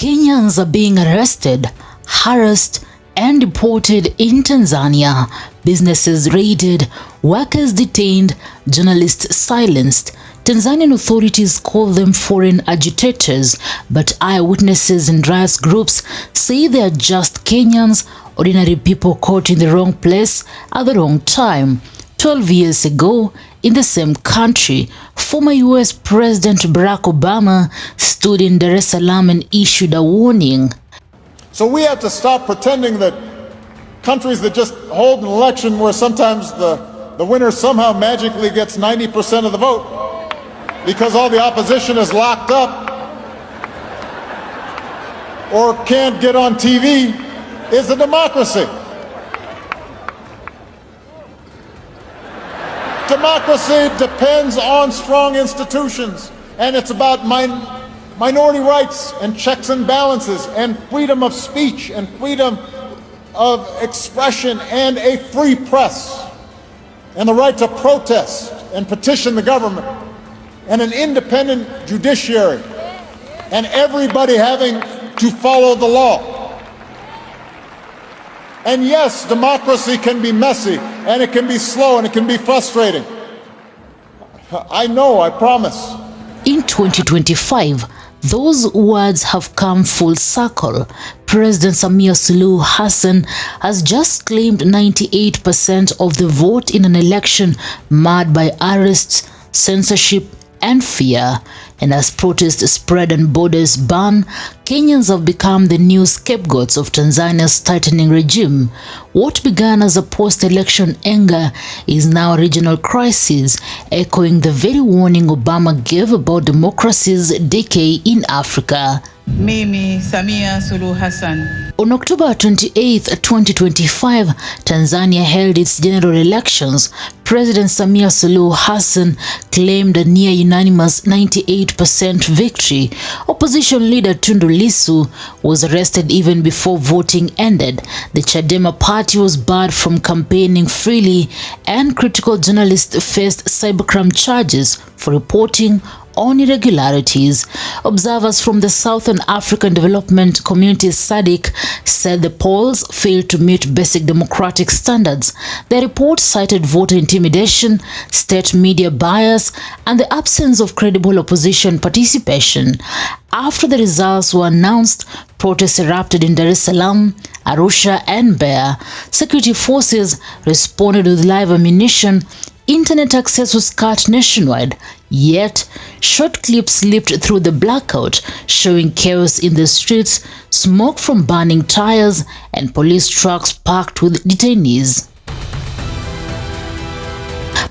Kenyans are being arrested, harassed, and deported in Tanzania. Businesses raided, workers detained, journalists silenced. Tanzanian authorities call them foreign agitators, but eyewitnesses and rights groups say they are just Kenyans, ordinary people caught in the wrong place at the wrong time. 12 years ago, in the same country, former US President Barack Obama stood in Dar es Salaam and issued a warning. So we have to stop pretending that countries that just hold an election where sometimes the winner somehow magically gets 90% of the vote because all the opposition is locked up or can't get on TV is a democracy. Democracy depends on strong institutions, and it's about minority rights and checks and balances and freedom of speech and freedom of expression and a free press and the right to protest and petition the government and an independent judiciary and everybody having to follow the law. And yes, democracy can be messy and it can be slow and it can be frustrating. I know, I promise. In 2025, those words have come full circle. President Samia Suluhu Hassan has just claimed 98% of the vote in an election marred by arrests, censorship, and fear. And as protests spread and borders burn, Kenyans have become the new scapegoats of Tanzania's tightening regime. What began as a post-election anger is now a regional crisis, echoing the very warning Obama gave about democracy's decay in Africa. Mimi Samia Suluhu Hassan. On October 28, 2025, Tanzania held its general elections. President Samia Suluhu Hassan claimed a near-unanimous 98% victory. Opposition leader Tundu Lissu was arrested even before voting ended. The Chadema party was barred from campaigning freely, and critical journalists faced cybercrime charges for reporting on irregularities. Observers from the Southern African Development Community SADC said the polls failed to meet basic democratic standards. Their report cited voter intimidation, state media bias, and the absence of credible opposition participation. After the results were announced, protests erupted in Dar es Salaam, Arusha, and Mbeya. Security forces responded with live ammunition. Internet access was cut nationwide, yet short clips leaped through the blackout, showing chaos in the streets, smoke from burning tires, and police trucks packed with detainees.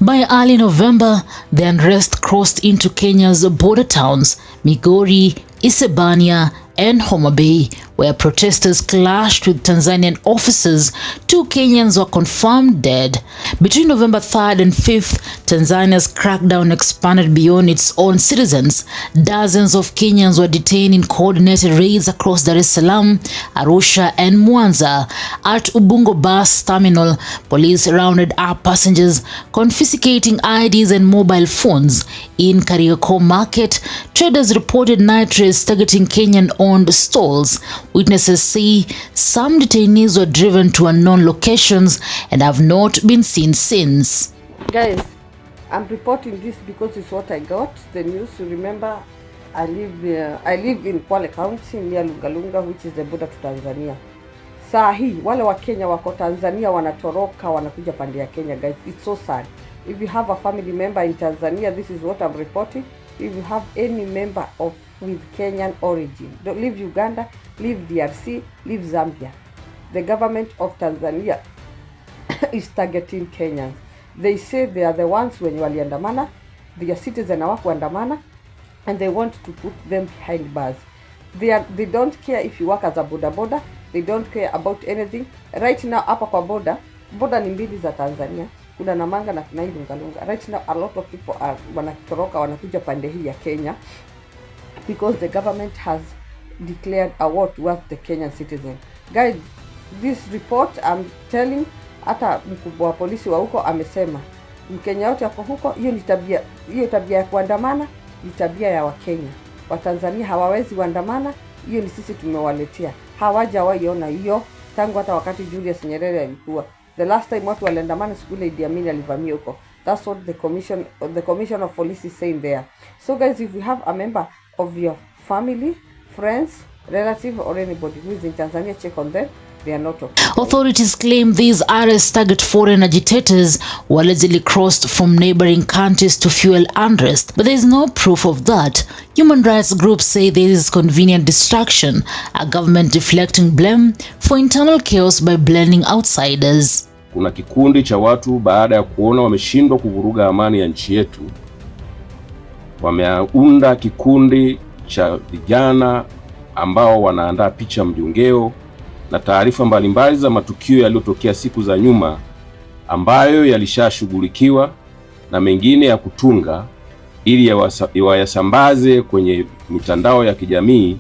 By early November, the unrest crossed into Kenya's border towns, Migori, Isebania, and Homa Bay, where protesters clashed with Tanzanian officers. 2 Kenyans were confirmed dead. Between November 3rd and 5th, Tanzania's crackdown expanded beyond its own citizens. Dozens of Kenyans were detained in coordinated raids across Dar es Salaam, Arusha, and Mwanza. At Ubungo bus terminal, police rounded up passengers, confiscating IDs and mobile phones. In Kariakoo Market, traders reported night raids targeting Kenyan-owned stalls. Witnesses say some detainees were driven to unknown locations and have not been seen since. Guys, I'm reporting this because it's what I got, the news. Remember, I live in Kwale County near Lungalunga, which is the border to Tanzania. Saa hii wale wa Kenya wako Tanzania wanatoroka wanakuja pande ya Kenya, guys. It's so sad. If you have a family member in Tanzania, this is what I'm reporting. If you have any member with Kenyan origin, don't leave Uganda, leave DRC, leave Zambia. The government of Tanzania is targeting Kenyans. They say they are the ones when waliandamana, their citizens hawakuandamana, and they want to put them behind bars. They don't care if you work as a boda. They don't care about anything. Right now, hapa kwa border ni mbili za Tanzania. Kuna Namanga na kuna Lungalunga. Right now, a lot of people are wanatoroka wanakuja pande hii ya Kenya because the government has declared a war towards the Kenyan citizen. Guys, this report I'm telling, hata mkubwa wa polisi wa huko amesema Mkenya yote yako huko, hiyo tabia ya kuandamana ni tabia ya Wakenya. Watanzania hawawezi kuandamana hiyo ni sisi tumewaletea. Hawajawahi ona hiyo tangu hata wakati Julius Nyerere alikuwa. The last time watu waliandamana siku ile Idi Amin alivamia huko. That's what the commission of police is saying there. So guys, if you have a member of your family, friends, relative or anybody who is in Tanzania, check on them. They are not okay. Authorities claim these arrests target foreign agitators who allegedly crossed from neighboring countries to fuel unrest, but there is no proof of that. Human rights groups say this is convenient distraction, a government deflecting blame for internal chaos by blending outsiders. Kuna kikundi cha watu baada ya kuona wameshindwa kuvuruga amani ya nchi yetu, wameunda kikundi cha vijana ambao wanaandaa picha mjongeo na taarifa mbalimbali za matukio yaliyotokea siku za nyuma ambayo yalishashughulikiwa na mengine ya kutunga ili yawasambaze kwenye mitandao ya kijamii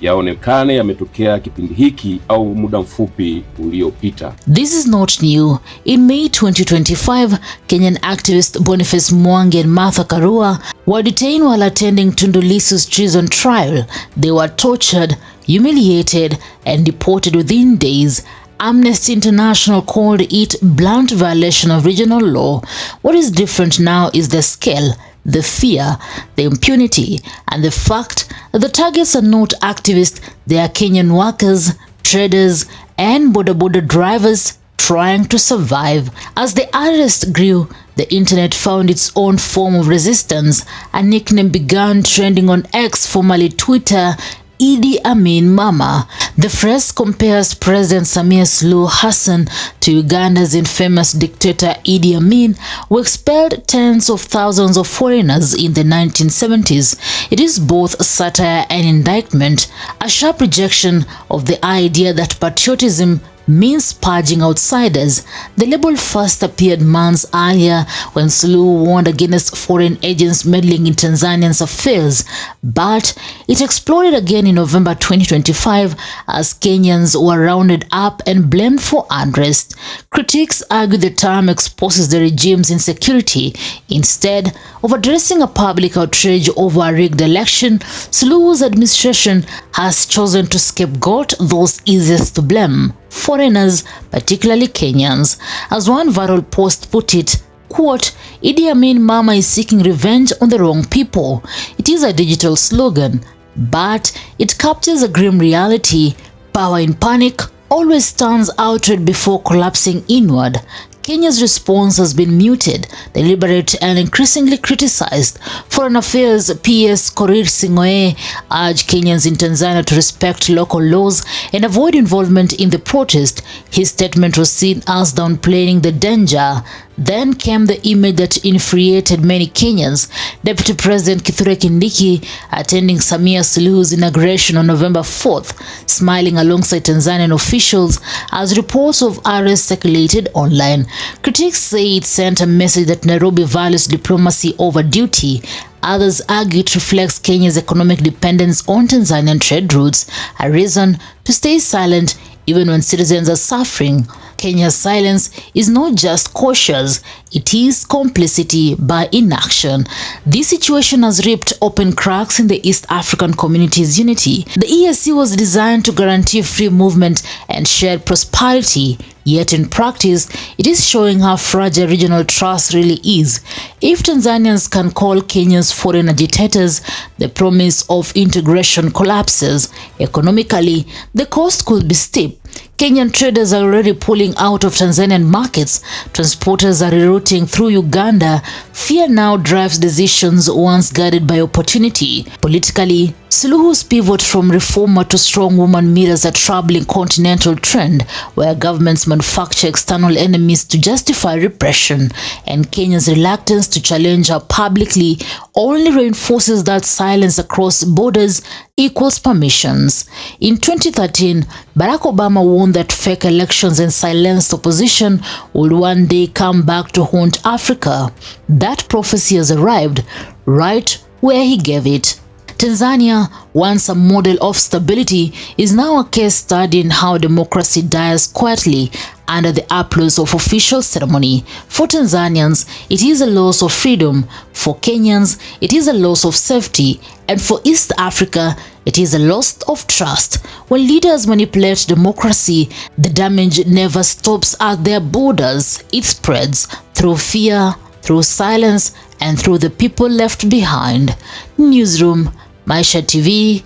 yaonekane yametokea kipindi hiki au muda mfupi uliopita. This is not new. In May 2025, Kenyan activist Boniface Mwangi and Martha Karua were detained while attending Tundu Lissu's treason trial. They were tortured, humiliated, and deported within days. Amnesty International called it blunt violation of regional law. What is different now is the scale, the fear, the impunity, and the fact that the targets are not activists, they are Kenyan workers, traders, and border drivers trying to survive. As the arrest grew, the internet found its own form of resistance. A nickname began trending on X, formerly Twitter, Idi Amin Mama. The phrase compares President Samia Suluhu Hassan to Uganda's infamous dictator Idi Amin, who expelled tens of thousands of foreigners in the 1970s. It is both satire and indictment, a sharp rejection of the idea that patriotism means purging outsiders. The label first appeared months earlier when Suluhu warned against foreign agents meddling in Tanzanians' affairs, but it exploded again in November 2025 as Kenyans were rounded up and blamed for unrest. Critics argue the term exposes the regime's insecurity. Instead of addressing a public outrage over a rigged election, Suluhu's administration has chosen to scapegoat those easiest to blame: foreigners, particularly Kenyans. As one viral post put it, quote, Idi Amin Mama is seeking revenge on the wrong people. It is a digital slogan, but it captures a grim reality. Power in panic always stands outward before collapsing inward. Kenya's response has been muted, deliberate, and increasingly criticized. Foreign Affairs PS Korir Sing'oei urged Kenyans in Tanzania to respect local laws and avoid involvement in the protest. His statement was seen as downplaying the danger. Then came the image that infuriated many Kenyans. Deputy President Kithure Kindiki attending Samia Suluhu's inauguration on November 4th, smiling alongside Tanzanian officials as reports of arrests circulated online. Critics say it sent a message that Nairobi values diplomacy over duty. Others argue it reflects Kenya's economic dependence on Tanzanian trade routes, a reason to stay silent even when citizens are suffering. Kenya's silence is not just cautious, it is complicity by inaction. This situation has ripped open cracks in the East African community's unity. The EAC was designed to guarantee free movement and shared prosperity, yet in practice, it is showing how fragile regional trust really is. If Tanzanians can call Kenyans foreign agitators, the promise of integration collapses. Economically, the cost could be steep. Kenyan traders are already pulling out of Tanzanian markets. Transporters are rerouting through Uganda. Fear now drives decisions once guided by opportunity. Politically, Suluhu's pivot from reformer to strong woman mirrors a troubling continental trend where governments manufacture external enemies to justify repression, and Kenya's reluctance to challenge her publicly only reinforces that silence across borders equals permissions. In 2013, Barack Obama warned that fake elections and silenced opposition would one day come back to haunt Africa. That prophecy has arrived right where he gave it. Tanzania, once a model of stability, is now a case study in how democracy dies quietly under the applause of official ceremony. For Tanzanians, it is a loss of freedom. For Kenyans, it is a loss of safety. And for East Africa, It is a loss of trust. When leaders manipulate democracy, the damage never stops at their borders. It spreads through fear, through silence, and through the people left behind. Newsroom, Maisha TV,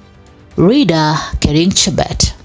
Reader Kering Chebet.